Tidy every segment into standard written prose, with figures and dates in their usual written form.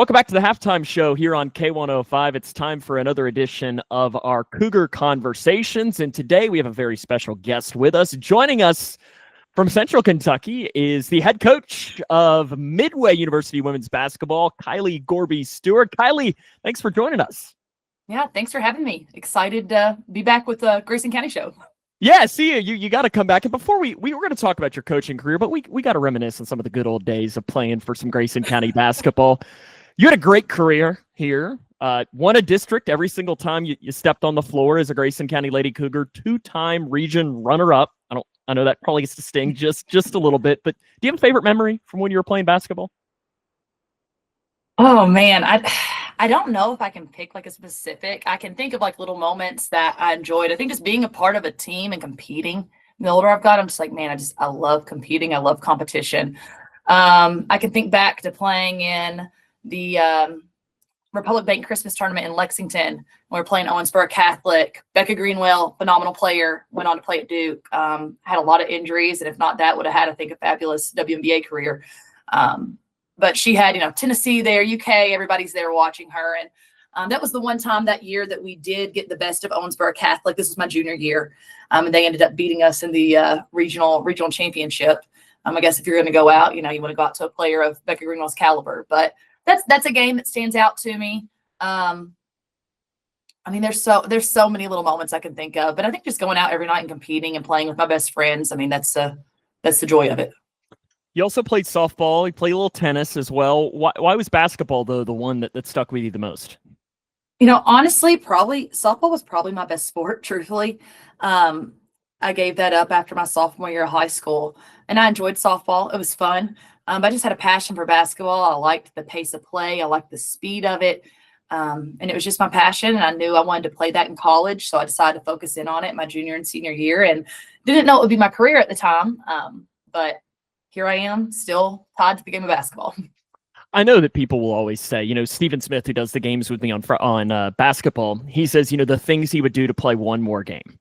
Welcome back to the halftime show here on K105. It's time for another edition of our Cougar Conversations. And today we have a very special guest with us. Joining us from Central Kentucky is the head coach of Midway University women's basketball, Kylee Gorby Stewart. Kylee, thanks for joining us. Yeah, thanks for having me. Excited to be back with the Grayson County show. Yeah, see you got to come back. And before we were going to talk about your coaching career, but we got to reminisce on some of the good old days of playing for some Grayson County basketball. You had a great career here. Won a district every single time you stepped on the floor as a Grayson County Lady Cougar. Two-time region runner-up. I know that probably gets to sting just a little bit, but do you have a favorite memory from when you were playing basketball? Oh man, I don't know if I can pick like a specific. I can think of like little moments that I enjoyed. I think just being a part of a team and competing. The older I've got, I'm just like, man, I love competing. I love competition. I can think back to playing in the Republic Bank Christmas tournament in Lexington. We were playing Owensboro Catholic. Becca Greenwell, phenomenal player, went on to play at Duke. Had a lot of injuries, and if not that, would have had, I think, a fabulous WNBA career. But she had, Tennessee there, UK, everybody's there watching her. And that was the one time that year that we did get the best of Owensboro Catholic. This was my junior year. And they ended up beating us in the regional championship. I guess if you're going to go out, you want to go out to a player of Becca Greenwell's caliber. But that's a game that stands out to me. There's so many little moments I can think of. But I think just going out every night and competing and playing with my best friends, that's the joy of it. You also played softball. You played a little tennis as well. Why was basketball, though, the one that stuck with you the most? Honestly, probably softball was probably my best sport, truthfully. I gave that up after my sophomore year of high school, and I enjoyed softball. It was fun. But I just had a passion for basketball. I liked the pace of play. I liked the speed of it. And it was just my passion, and I knew I wanted to play that in college, so I decided to focus in on it my junior and senior year, and didn't know it would be my career at the time. But here I am, still tied to the game of basketball. I know that people will always say, Stephen Smith, who does the games with me on basketball, he says, the things he would do to play one more game.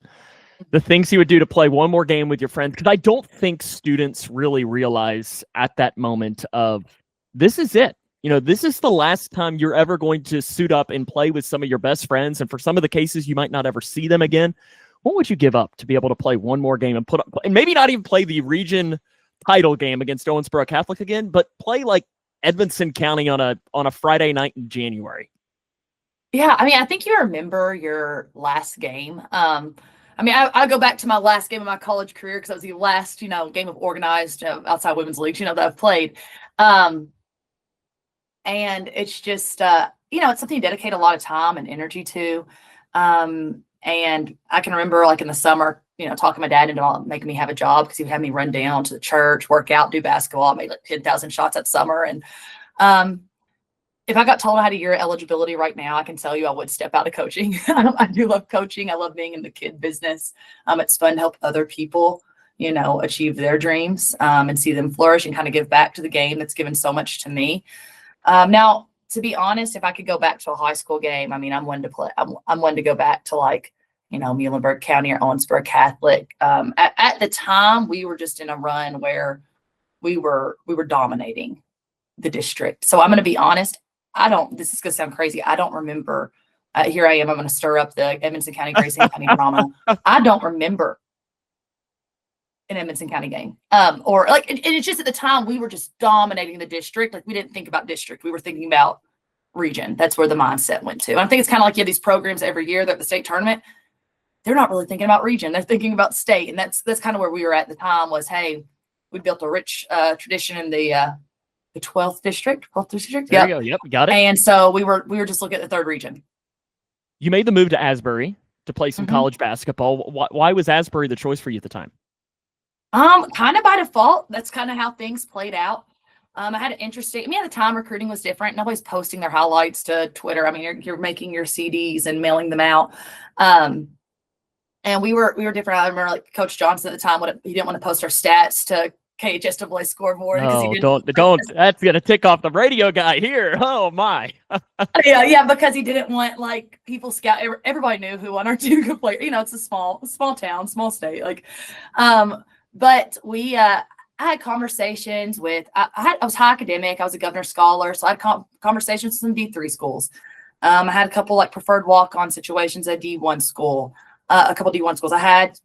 The things he would do to play one more game with your friends. Because I don't think students really realize at that moment of, this is it. This is the last time you're ever going to suit up and play with some of your best friends. And for some of the cases, you might not ever see them again. What would you give up to be able to play one more game and put up, and maybe not even play the region title game against Owensboro Catholic again, but play like Edmonson County on a Friday night in January? Yeah, I think you remember your last game. I go back to my last game of my college career because that was the last, game of organized outside women's leagues, that I've played. And it's just, it's something you dedicate a lot of time and energy to. And I can remember like in the summer, talking to my dad into making me have a job because he would have me run down to the church, work out, do basketball. I made like 10,000 shots that summer. And if I got told I had a year of eligibility right now, I can tell you I would step out of coaching. I do love coaching. I love being in the kid business. It's fun to help other people, achieve their dreams and see them flourish and kind of give back to the game that's given so much to me. Now, to be honest, if I could go back to a high school game, I'm one to play. I'm one to go back to like, Muhlenberg County or Owensboro Catholic. At the time, we were just in a run where we were dominating the district. So I'm going to be honest. This is going to sound crazy. I don't remember. Here I am. I'm going to stir up the Edmonson County, Grayson County drama. I don't remember an Edmonson County game. And it's just at the time we were just dominating the district. Like we didn't think about district. We were thinking about region. That's where the mindset went to. And I think it's kind of like you have these programs every year. They're at the state tournament. They're not really thinking about region. They're thinking about state. And that's kind of where we were at the time was, hey, we built a rich tradition in the 12th district. There you go. Yep, got it. And so we were just looking at the third region. You made the move to Asbury to play some college basketball. Why was Asbury the choice for you at the time? Kind of by default. That's kind of how things played out. I had an interesting. At the time, recruiting was different. Nobody's posting their highlights to Twitter. You're making your CDs and mailing them out. And we were different. I remember like Coach Johnson at the time, he didn't want to post our stats to KHSAA scoreboard. No, don't. That's going to tick off the radio guy here. Oh, my. Yeah, because he didn't want, like, people scout. Everybody knew who won our two player. It's a small town, small state. Like, but we, I had conversations with, I was high academic. I was a Governor Scholar. So I had conversations with some D3 schools. I had a couple like preferred walk-on situations at D1 school, a couple D1 schools. I had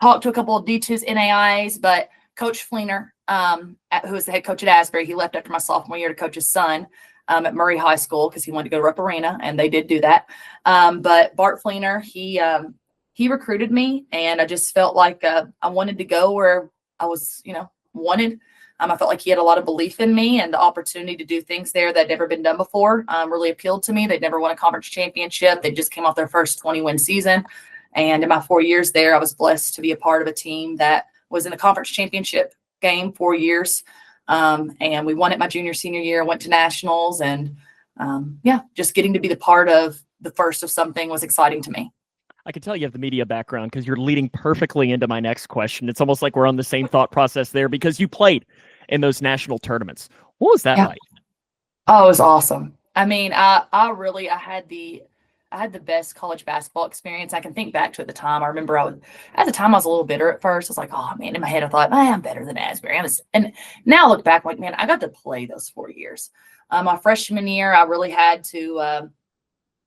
talked to a couple of D2s, NAIs, but Coach Fleener, who was the head coach at Asbury, he left after my sophomore year to coach his son at Murray High School because he wanted to go to Rupp Arena, and they did do that. But Bart Fleener, he recruited me, and I just felt like I wanted to go where I was, wanted. I felt like he had a lot of belief in me, and the opportunity to do things there that had never been done before really appealed to me. They'd never won a conference championship. They just came off their first 20-win season. And in my 4 years there, I was blessed to be a part of a team that was in the conference championship game 4 years. And we won it my junior, senior year, went to nationals. And just getting to be the part of the first of something was exciting to me. I can tell you have the media background because you're leading perfectly into my next question. It's almost like we're on the same thought process there because you played in those national tournaments. What was that like? Oh, it was awesome. I mean, I had the best college basketball experience. I can think back to at the time. I remember I was a little bitter at first. I was like, oh man, in my head I thought, I'm better than Asbury. And now I look back, I'm like, man, I got to play those 4 years. My freshman year, I really had to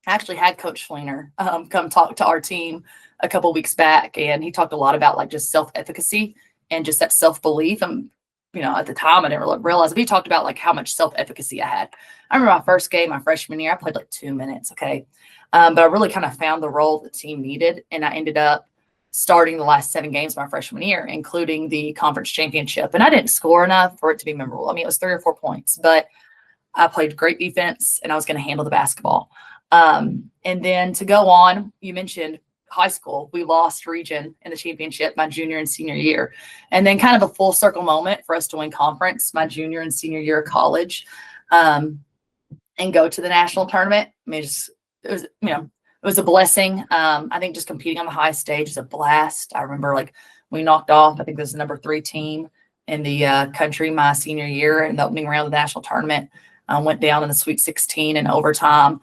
actually had Coach Fleener come talk to our team a couple weeks back, and he talked a lot about like just self-efficacy and just that self-belief. And at the time I didn't really realize it. He talked about like how much self-efficacy I had. I remember my first game, my freshman year, I played like 2 minutes. Okay. But I really kind of found the role the team needed. And I ended up starting the last 7 games of my freshman year, including the conference championship. And I didn't score enough for it to be memorable. I mean, it was 3 or 4 points, but I played great defense and I was going to handle the basketball. And then to go on, you mentioned high school. We lost region in the championship my junior and senior year. And then kind of a full circle moment for us to win conference my junior and senior year of college, and go to the national tournament. I mean, it was a blessing. I think just competing on the highest stage is a blast. I remember like we knocked off, I think this is the number 3 team in the country my senior year in the opening round of the national tournament. Went down in the Sweet 16 in overtime.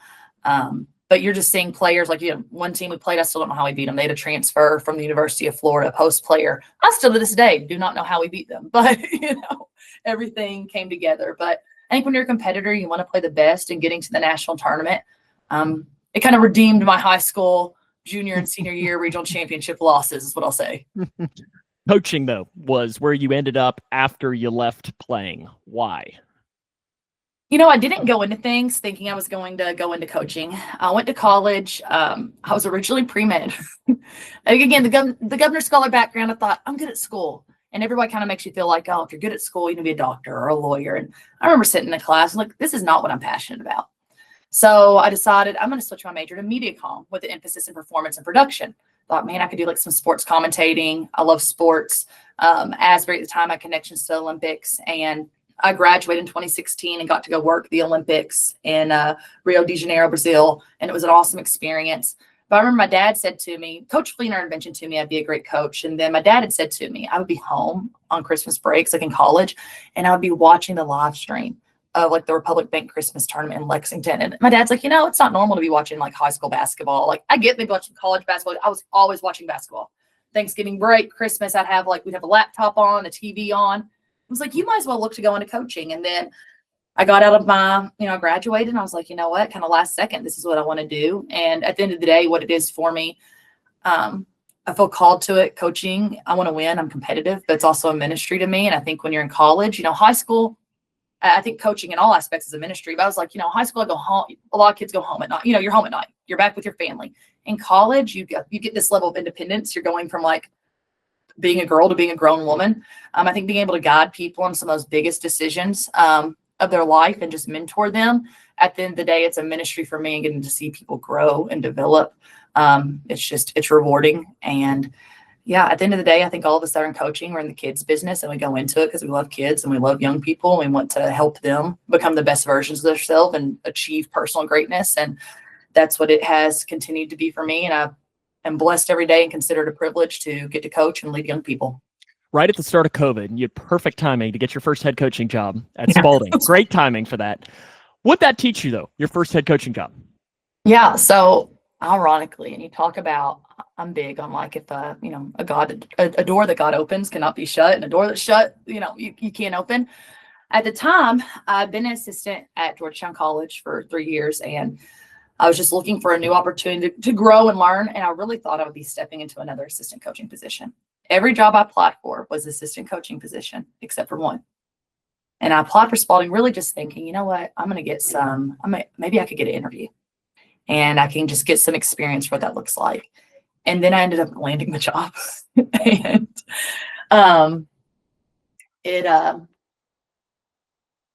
But you're just seeing players like, one team we played, I still don't know how we beat them. They had a transfer from the University of Florida, post player. I still to this day do not know how we beat them, but everything came together. But I think when you're a competitor, you want to play the best, and getting to the national tournament, it kind of redeemed my high school junior and senior year regional championship losses is what I'll say. Coaching though was where you ended up after you left playing. Why? I didn't go into things thinking I was going to go into coaching. I went to college. I was originally pre-med. Again, the Governor Scholar background, I thought, I'm good at school. And everybody kind of makes you feel like, oh, if you're good at school, you can be a doctor or a lawyer. And I remember sitting in a class and like, this is not what I'm passionate about. So I decided I'm going to switch my major to media comm with an emphasis in performance and production. Thought, man, I could do like some sports commentating. I love sports. Asbury at the time, I had connections to the Olympics, and I graduated in 2016 and got to go work the Olympics in Rio de Janeiro, Brazil. And it was an awesome experience. But I remember my dad said to me, Coach Fleener had mentioned to me I'd be a great coach. And then my dad had said to me, I would be home on Christmas breaks, like in college, and I would be watching the live stream of like the Republic Bank Christmas tournament in Lexington. And my dad's like, it's not normal to be watching like high school basketball. Like I get maybe watching college basketball. I was always watching basketball. Thanksgiving break, Christmas, we'd have a laptop on, a TV on. I was like, you might as well look to go into coaching. And then I got out of my, I graduated, and I was like, you know what, kind of last second, this is what I want to do. And at the end of the day, what it is for me, I feel called to it. Coaching, I want to win. I'm competitive, but it's also a ministry to me. And I think when you're in college, high school, I think coaching in all aspects is a ministry. But I was like, high school, I go home. A lot of kids go home at night. You're home at night. You're back with your family. In college, you get this level of independence. You're going from like being a girl to being a grown woman. I think being able to guide people on some of those biggest decisions of their life and just mentor them. At the end of the day, it's a ministry for me, and getting to see people grow and develop. It's rewarding. And at the end of the day, I think all of us that are in coaching, we're in the kids business, and we go into it because we love kids and we love young people, and we want to help them become the best versions of themselves and achieve personal greatness. And that's what it has continued to be for me. And I'm blessed every day and consider it a privilege to get to coach and lead young people. Right at the start of COVID, you had perfect timing to get your first head coaching job at Spalding. Great timing for that. What'd that teach you, though, your first head coaching job? Yeah, so ironically, and you talk about, I'm big on like, if a door that God opens cannot be shut, and a door that's shut, you can't open. At the time, I'd been an assistant at Georgetown College for 3 years, and I was just looking for a new opportunity to grow and learn. And I really thought I would be stepping into another assistant coaching position. Every job I applied for was assistant coaching position, except for one. And I applied for Spalding really just thinking, you know what, maybe I could get an interview and I can just get some experience for what that looks like. And then I ended up landing the job. And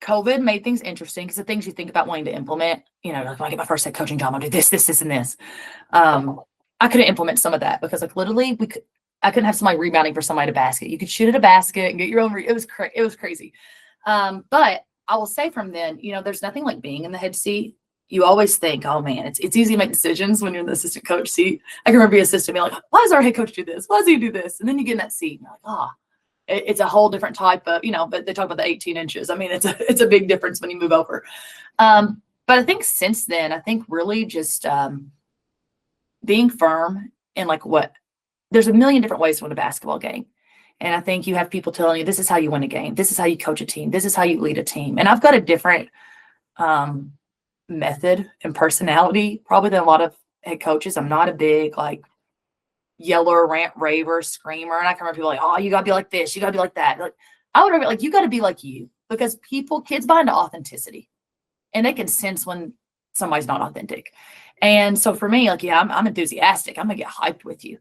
COVID made things interesting, because the things you think about wanting to implement, like when I get my first head coaching job, I'll do this, and this. I couldn't implement some of that because like literally I couldn't have somebody rebounding for somebody to basket. You could shoot at a basket and get your own. It was crazy. But I will say from then, there's nothing like being in the head seat. You always think, oh man, it's easy to make decisions when you're in the assistant coach seat. I can remember being assistant being like, why does our head coach do this? Why does he do this? And then you get in that seat and you're like, it's a whole different type of, but they talk about the 18 inches. I mean, it's a big difference when you move over. But I think since then, really just being firm in like there's a million different ways to win a basketball game. And I think you have people telling you, this is how you win a game. This is how you coach a team. This is how you lead a team. And I've got a different method and personality probably than a lot of head coaches. I'm not a big like yeller, rant, raver, screamer. And I can remember people like, oh, you got to be like this. You got to be like that. Like, I would remember like, you got to be like you, because kids buy into authenticity and they can sense when somebody's not authentic. And so for me, like, yeah, I'm enthusiastic. I'm gonna get hyped with you.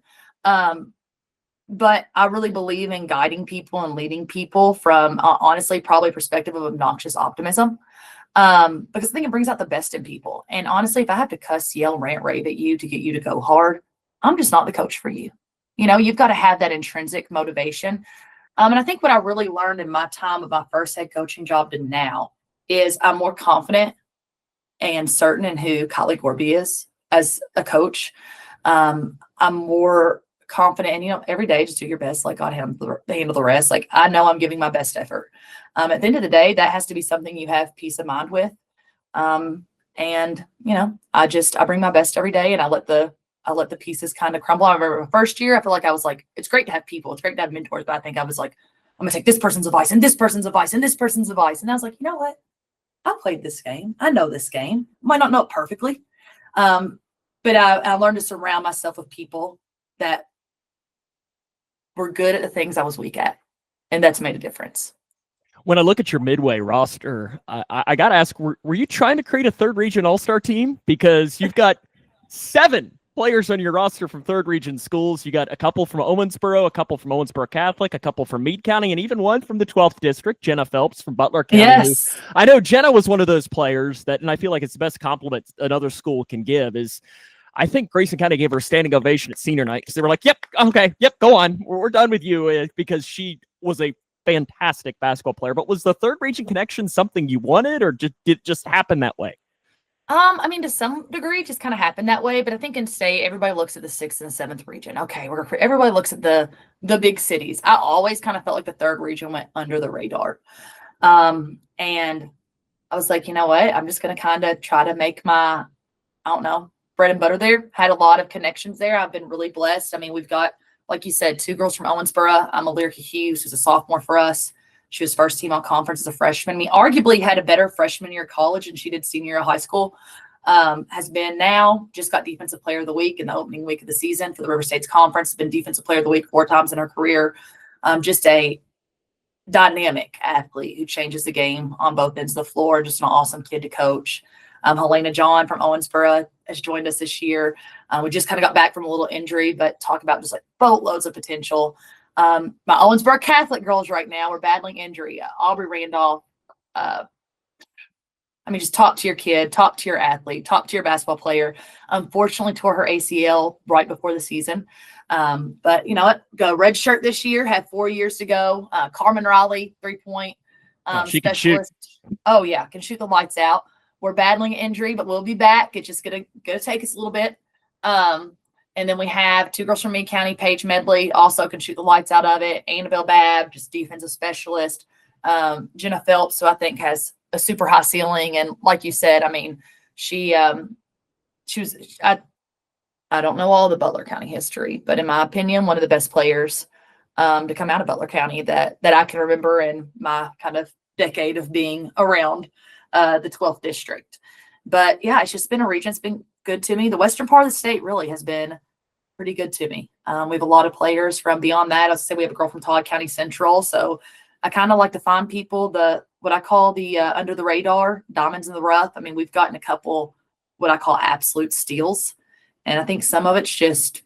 But I really believe in guiding people and leading people from honestly, probably perspective of obnoxious optimism. Because I think it brings out the best in people. And honestly, if I have to cuss, yell, rant, rave at you to get you to go hard, I'm just not the coach for you. You've got to have that intrinsic motivation. And I think what I really learned in my time of my first head coaching job to now is I'm more confident and certain in who Kylee Gorby is as a coach. I'm more confident, and every day just do your best, like God handle the rest. Like I know I'm giving my best effort. At the end of the day, that has to be something you have peace of mind with. And I bring my best every day, and I let the pieces kind of crumble. I remember my first year, I feel like I was like, it's great to have people, it's great to have mentors, but I think I was like, I'm gonna take this person's advice and this person's advice and this person's advice. And I was like, you know what? I played this game. I know this game. Might not know it perfectly. But I learned to surround myself with people that were good at the things I was weak at. And that's made a difference. When I look at your Midway roster, I got to ask, were you trying to create a third region all-star team? Because you've got 7 players on your roster from third region schools. You got a couple from Owensboro, a couple from Owensboro Catholic, a couple from Meade County, and even one from the 12th district, Jenna Phelps from Butler County. Yes. I know Jenna was one of those players and I feel like it's the best compliment another school can give is, I think Grayson County gave her a standing ovation at senior night because they were like, yep, okay, yep, go on. We're done with you, because she was a fantastic basketball player. But was the third region connection something you wanted, or did it just happen that way? To some degree, it just kind of happened that way. But I think in state, everybody looks at the 6th and 7th region. Okay, everybody looks at the big cities. I always kind of felt like the third region went under the radar. And I was like, you know what? I'm just going to kind of try to make my, bread and butter there. Had a lot of connections there. I've been really blessed. We've got, like you said, 2 girls from Owensboro. Alira Hughes, who's a sophomore for us. She was first team all conference as a freshman. Arguably had a better freshman year of college than she did senior year of high school. Has been now, just got defensive player of the week in the opening week of the season for the River States Conference. Been defensive player of the week 4 times in her career. Just a dynamic athlete who changes the game on both ends of the floor. Just an awesome kid to coach. Helena John from Owensboro has joined us this year. We just kind of got back from a little injury, but talk about just like boatloads of potential. My Owensboro Catholic girls right now are battling injury. Aubrey Randolph. Just talk to your kid, talk to your athlete, talk to your basketball player. Unfortunately, tore her ACL right before the season. But you know what? Go red shirt this year. Have 4 years to go. Carmen Raleigh, 3-point she specialist. Can shoot. Oh yeah, can shoot the lights out. We're battling injury, but we'll be back. It's just gonna take us a little bit. And then we have 2 girls from Meade County, Paige Medley, also can shoot the lights out of it. Annabelle Babb, just defensive specialist. Jenna Phelps, who I think has a super high ceiling. And like you said, she was, I don't know all the Butler County history, but in my opinion, one of the best players to come out of Butler County that I can remember in my kind of decade of being around the 12th district. But yeah, it's just been a region. It's been good to me. The western part of the state really has been pretty good to me. We have a lot of players from beyond that. I'll say we have a girl from Todd County Central. So I kind of like to find people, what I call the under the radar, diamonds in the rough. I mean, we've gotten a couple what I call absolute steals. And I think some of it's just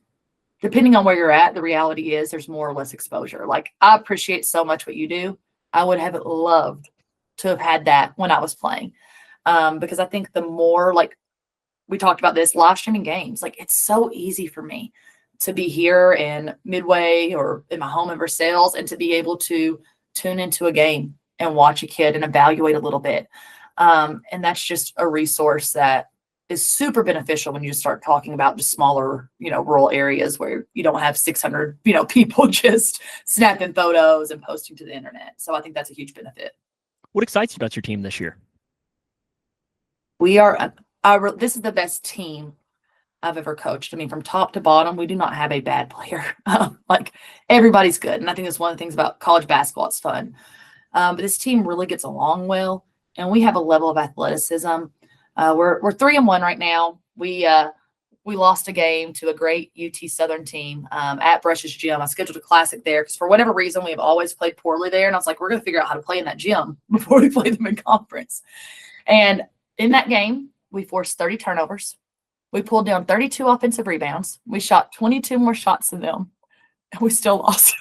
depending on where you're at, the reality is there's more or less exposure. Like, I appreciate so much what you do. I would have loved to have had that when I was playing. Because I think the more, like we talked about this, live streaming games, like it's so easy for me to be here in Midway or in my home in Versailles and to be able to tune into a game and watch a kid and evaluate a little bit. And that's just a resource that is super beneficial when you start talking about just smaller, rural areas where you don't have 600, people just snapping photos and posting to the internet. So I think that's a huge benefit. What excites you about your team this year? We are, this is the best team I've ever coached. I mean, from top to bottom, we do not have a bad player. Like, everybody's good. And I think that's one of the things about college basketball. It's fun. But this team really gets along well. And we have a level of athleticism. We're 3-1 right now. We lost a game to a great UT Southern team at Brush's Gym. I scheduled a classic there because for whatever reason, we have always played poorly there. And I was like, we're going to figure out how to play in that gym before we play them in conference. And in that game, we forced 30 turnovers. We pulled down 32 offensive rebounds. We shot 22 more shots than them, and we still lost.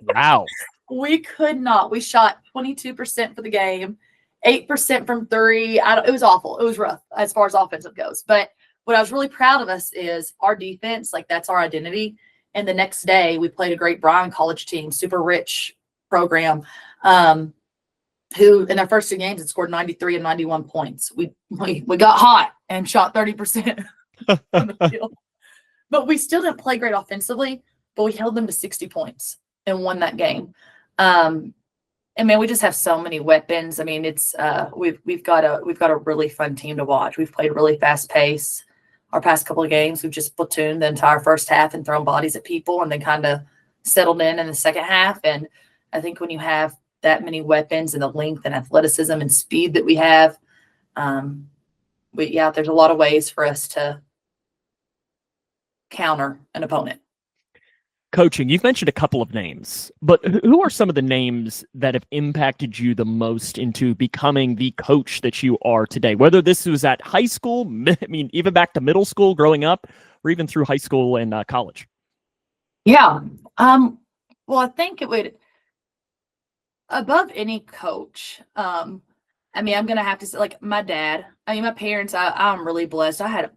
Wow. We could not. We shot 22% for the game, 8% from three. It was awful. It was rough as far as offensive goes. But what I was really proud of us is our defense. Like, that's our identity. And the next day, we played a great Bryan College team, super rich program, who in their first two games had scored 93 and 91 points. We got hot and shot 30% from the field. But we still didn't play great offensively, but we held them to 60 points and won that game. And man, we just have so many weapons. I mean, it's we've got a really fun team to watch. We've played really fast pace. Our past couple of games, we've just platooned the entire first half and thrown bodies at people, and then kind of settled in the second half. And I think when you have that many weapons and the length and athleticism and speed that we have, there's a lot of ways for us to counter an opponent. Coaching, you've mentioned a couple of names, but who are some of the names that have impacted you the most into becoming the coach that you are today? Whether this was at high school, I mean, even back to middle school growing up, or even through high school and college. Yeah. Well, I think it would, above any coach, I mean, I'm going to have to say, like, my dad, I mean, my parents, I'm really blessed. I had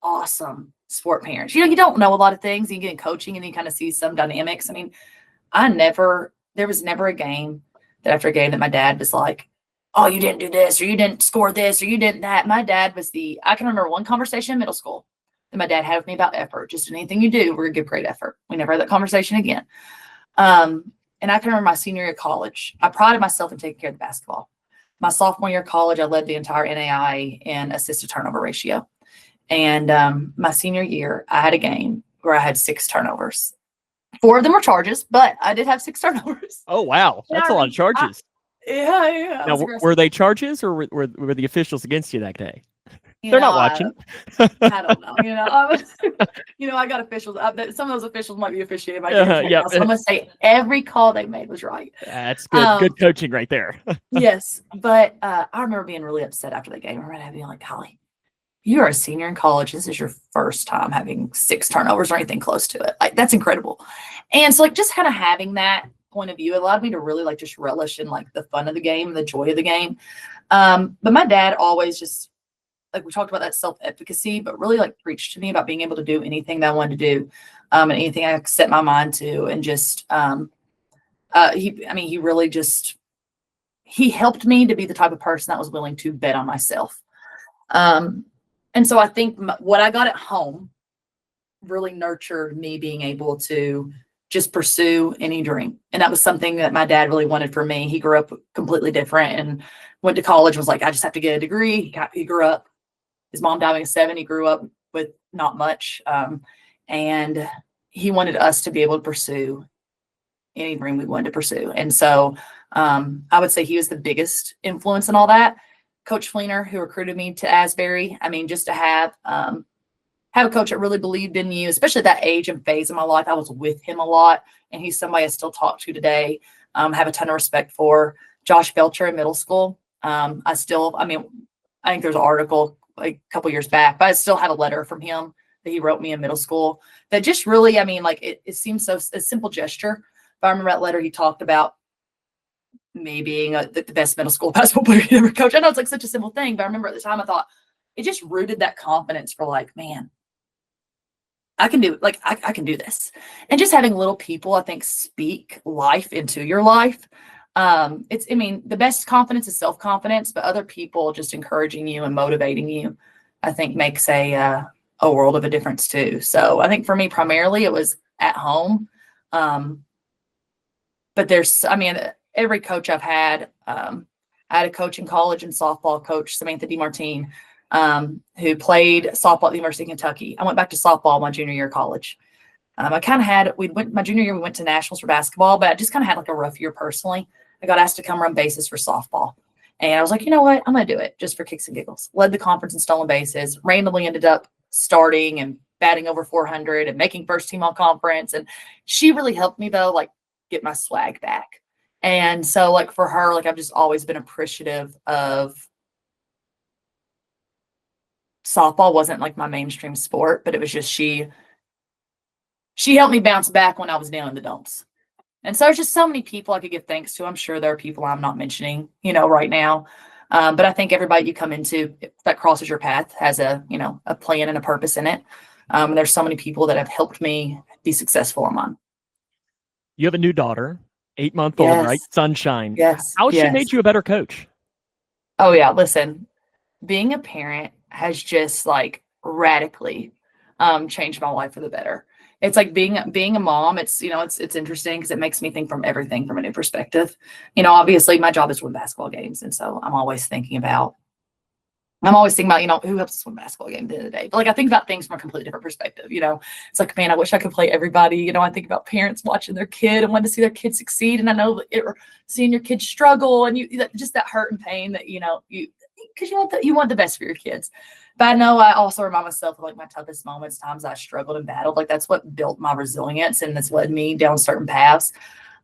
awesome sport parents. You don't know a lot of things. You get in coaching and you kind of see some dynamics. I mean, there was never a game that after a game that my dad was like, oh, you didn't do this, or you didn't score this, or you didn't that. My dad was I can remember one conversation in middle school that my dad had with me about effort. Just anything you do, we're going to give great effort. We never had that conversation again. And I can remember my senior year of college, I prided myself in taking care of the basketball. My sophomore year of college, I led the entire NAI in assist to turnover ratio. And my senior year, I had a game where I had 6 turnovers. 4 of them were charges, but I did have 6 turnovers. Oh, wow. That's a lot of charges. Yeah. Now, were they charges, or were the officials against you that day? They're not watching. I don't know. I got officials. Some of those officials might be officiating my games right now, so I'm going to say every call they made was right. That's good. Good coaching right there. Yes, but I remember being really upset after the game. I remember being like, Kylee, you are a senior in college. This is your first time having 6 turnovers or anything close to it. Like, that's incredible. And so, like, just kind of having that point of view allowed me to really, like, just relish in, like, the fun of the game, the joy of the game. But my dad always just, like, we talked about that self-efficacy, but really, like, preached to me about being able to do anything that I wanted to do, and anything I set my mind to. And just, he really just, he helped me to be the type of person that was willing to bet on myself. And so I think what I got at home really nurtured me being able to just pursue any dream. And that was something that my dad really wanted for me. He grew up completely different and went to college, was like, I just have to get a degree. He grew up, his mom died when he was 7. He grew up with not much. And he wanted us to be able to pursue any dream we wanted to pursue. And so I would say he was the biggest influence in all that. Coach Fleener, who recruited me to Asbury. I mean, just to have a coach that really believed in you, especially at that age and phase of my life. I was with him a lot, and he's somebody I still talk to today. Have a ton of respect for. Josh Belcher in middle school. I think there's an article like a couple years back, but I still have a letter from him that he wrote me in middle school that just really, it seems so a simple gesture. But I remember that letter he talked about me being the best middle school basketball player he ever coached. I know it's like such a simple thing, but I remember at the time I thought it just rooted that confidence for like, man, I can do I can do this. And just having little people, I think, speak life into your life. The best confidence is self-confidence, but other people just encouraging you and motivating you, I think makes a world of a difference too. So I think for me, primarily it was at home. But every coach I've had, I had a coach in college and softball, Coach Samantha DeMartine, who played softball at the University of Kentucky. I went back to softball my junior year of college. My junior year, we went to nationals for basketball, but I just kind of had like a rough year personally. I got asked to come run bases for softball. And I was like, you know what? I'm going to do it just for kicks and giggles. Led the conference in stolen bases, randomly ended up starting and batting over 400 and making first team all conference. And she really helped me though, like get my swag back. And so like for her, like I've just always been appreciative of softball. Wasn't like my mainstream sport, but it was just she helped me bounce back when I was down in the dumps. And so there's just so many people I could give thanks to. I'm sure there are people I'm not mentioning, right now. But I think everybody you come into that crosses your path has a plan and a purpose in it. And there's so many people that have helped me be successful in mine. You have a new daughter, 8-month-old, Yes. right? Sunshine. Yes. How has she made you a better coach? Oh yeah. Listen, being a parent has just like radically changed my life for the better. It's like being a mom. It's interesting because it makes me think from everything from a new perspective. Obviously my job is to win basketball games. And so I'm always thinking about, who helps us win basketball game at the end of the day. But like I think about things from a completely different perspective. It's like, man, I wish I could play everybody. I think about parents watching their kid and wanting to see their kid succeed. And I know seeing your kid struggle and just that hurt and pain that, because you want the best for your kids. But I know I also remind myself of like my toughest moments, times I struggled and battled. Like that's what built my resilience and that's led me down certain paths.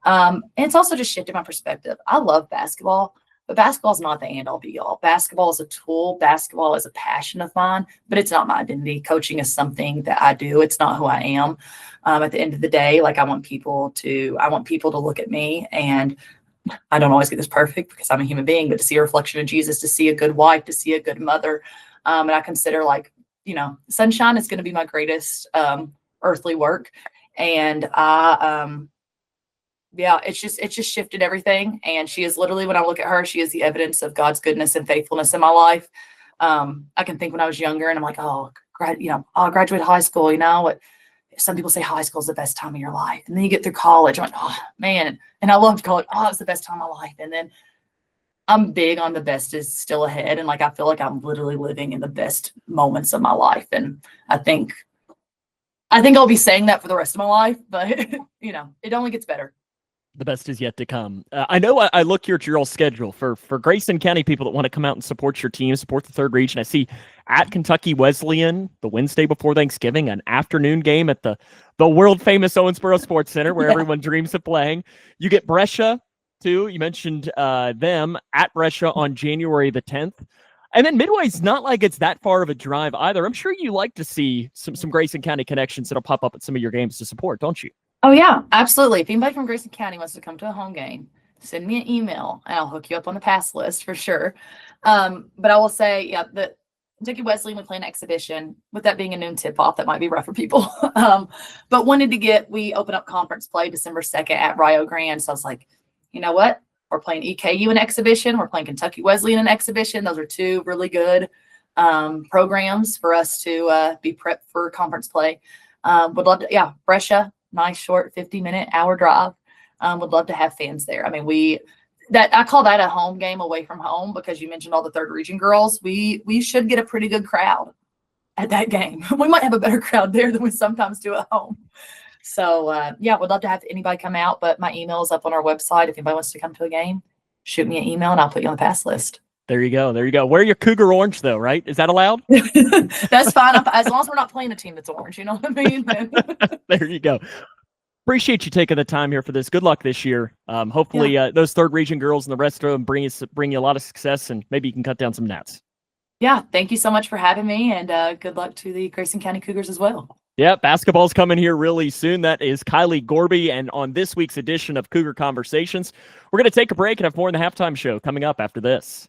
And it's also just shifted my perspective. I love basketball, but basketball is not the end all be all. Basketball is a tool. Basketball is a passion of mine, but it's not my identity. Coaching is something that I do. It's not who I am. At the end of the day, like I want people to look at me, and I don't always get this perfect because I'm a human being, but to see a reflection of Jesus, to see a good wife, to see a good mother. And I consider sunshine is going to be my greatest earthly work. And it's just shifted everything. And she is literally, when I look at her, she is the evidence of God's goodness and faithfulness in my life. I can think when I was younger and I'm like, I'll graduate high school. What some people say high school is the best time of your life. And then you get through college. I'm like, oh man. And I loved college. Oh, it was the best time of my life. And then I'm big on the best is still ahead. And like, I feel like I'm literally living in the best moments of my life. And I think I'll be saying that for the rest of my life, but it only gets better. The best is yet to come. I know I look here at your all schedule for Grayson County people that want to come out and support your team, support the third region. I see at Kentucky Wesleyan the Wednesday before Thanksgiving, an afternoon game at the world famous Owensboro Sports Center where everyone dreams of playing. You get Brescia too. You mentioned them at Brescia on January the 10th. And then Midway's not like it's that far of a drive either. I'm sure you like to see some Grayson County connections that'll pop up at some of your games to support, don't you? Oh yeah, absolutely. If anybody from Grayson County wants to come to a home game, send me an email and I'll hook you up on the pass list for sure. But I will say, the Kentucky Wesleyan, we play an exhibition. With that being a noon tip-off, that might be rough for people. But we open up conference play December 2nd at Rio Grande. So I was like, you know what? We're playing EKU in exhibition. We're playing Kentucky Wesleyan in exhibition. Those are two really good programs for us to be prepped for conference play. Would love to, Brescia, nice short 50-minute hour drive. Would love to have fans there. I mean, I call that a home game away from home because you mentioned all the third region girls. We should get a pretty good crowd. at that game. We might have a better crowd there than we sometimes do at home. So yeah, would love to have anybody come out, but my email is up on our website. If anybody wants to come to a game, shoot me an email and I'll put you on the pass list. There you go. There you go. Wear your Cougar orange though, right? Is that allowed? That's fine. As long as we're not playing a team that's orange, you know what I mean? There you go. Appreciate you taking the time here for this. Good luck this year. Hopefully those third region girls and the rest of them bring you a lot of success, and maybe you can cut down some nets. Yeah. Thank you so much for having me, and good luck to the Grayson County Cougars as well. Yeah, basketball's coming here really soon. That is Kylee Gorby, and on this week's edition of Cougar Conversations, we're going to take a break and have more in the halftime show coming up after this.